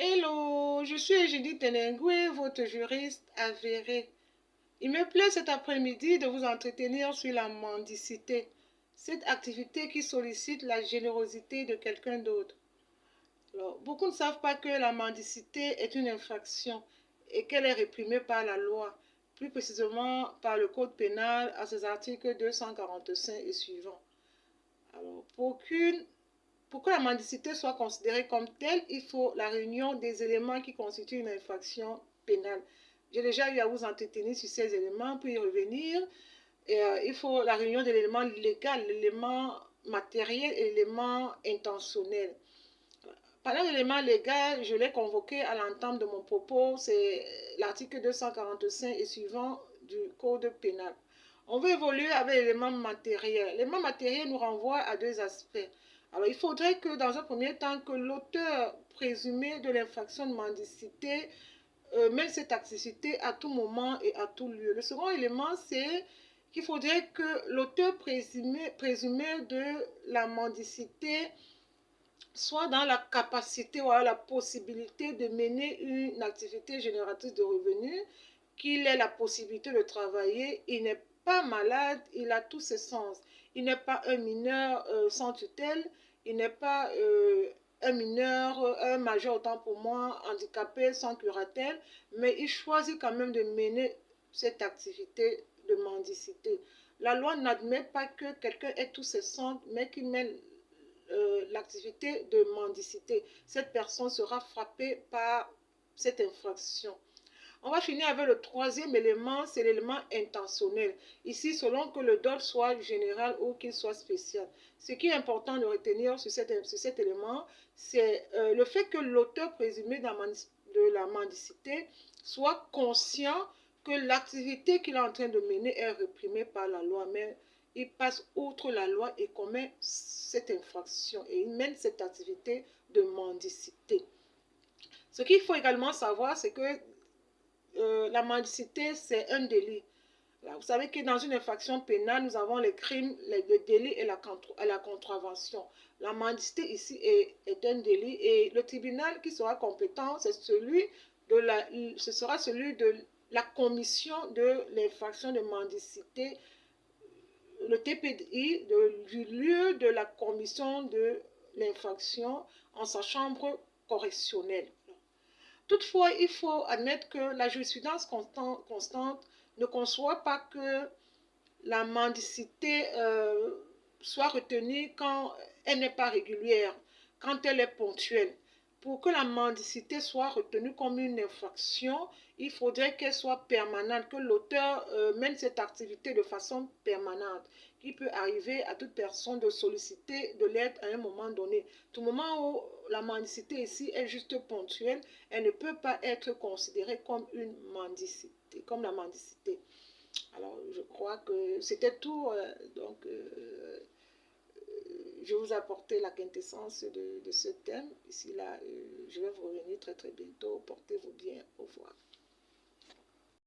Hello, je suis Judith Tenengwe, votre juriste avérée. Il me plaît cet après-midi de vous entretenir sur la mendicité, cette activité qui sollicite la générosité de quelqu'un d'autre. Beaucoup ne savent pas que la mendicité est une infraction et qu'elle est réprimée par la loi, plus précisément par le Code pénal à ses articles 245 et suivants. Alors, pour que la mendicité soit considérée comme telle, il faut la réunion des éléments qui constituent une infraction pénale. J'ai déjà eu à vous entretenir sur ces éléments, pour y revenir. Il faut la réunion de l'élément légal, l'élément matériel et l'élément intentionnel. Parlant de l'élément légal, je l'ai convoqué à l'entame de mon propos, c'est l'article 245 et suivant du Code pénal. On veut évoluer avec l'élément matériel. L'élément matériel nous renvoie à deux aspects. Alors, il faudrait que, dans un premier temps, que l'auteur présumé de l'infraction de mendicité mène cette activité à tout moment et à tout lieu. Le second élément, c'est qu'il faudrait que l'auteur présumé de la mendicité soit dans la capacité ou la possibilité de mener une activité génératrice de revenus, qu'il ait la possibilité de travailler, il n'est pas malade, il a tous ses sens. Il n'est pas un mineur sans tutelle, il n'est pas un mineur, un majeur autant pour moi, handicapé sans curatelle, mais il choisit quand même de mener cette activité de mendicité. La loi n'admet pas que quelqu'un ait tous ses sens, mais qu'il mène l'activité de mendicité. Cette personne sera frappée par cette infraction. On va finir avec le troisième élément, c'est l'élément intentionnel. Ici, selon que le dol soit général ou qu'il soit spécial. Ce qui est important de retenir sur cet élément, c'est le fait que l'auteur présumé de la mendicité soit conscient que l'activité qu'il est en train de mener est réprimée par la loi, mais il passe outre la loi et commet cette infraction et il mène cette activité de mendicité. Ce qu'il faut également savoir, c'est que la mendicité, c'est un délit. Là, vous savez que dans une infraction pénale, nous avons les crimes, le délit et la contravention. La mendicité ici est un délit et le tribunal qui sera compétent, ce sera celui de la commission de l'infraction de mendicité, le TPI, du lieu de la commission de l'infraction en sa chambre correctionnelle. Toutefois, il faut admettre que la jurisprudence constante ne conçoit pas que la mendicité soit retenue quand elle n'est pas régulière, quand elle est ponctuelle. Pour que la mendicité soit retenue comme une infraction, il faudrait qu'elle soit permanente, que l'auteur mène cette activité de façon permanente, qui peut arriver à toute personne de solliciter de l'aide à un moment donné. Tout moment où la mendicité ici est juste ponctuelle, elle ne peut pas être considérée comme une mendicité, comme la mendicité. Alors, je crois que c'était tout. Je vous ai apporté la quintessence de ce thème. Ici, là, je vais vous revenir très, très bientôt. Portez-vous bien. Au revoir.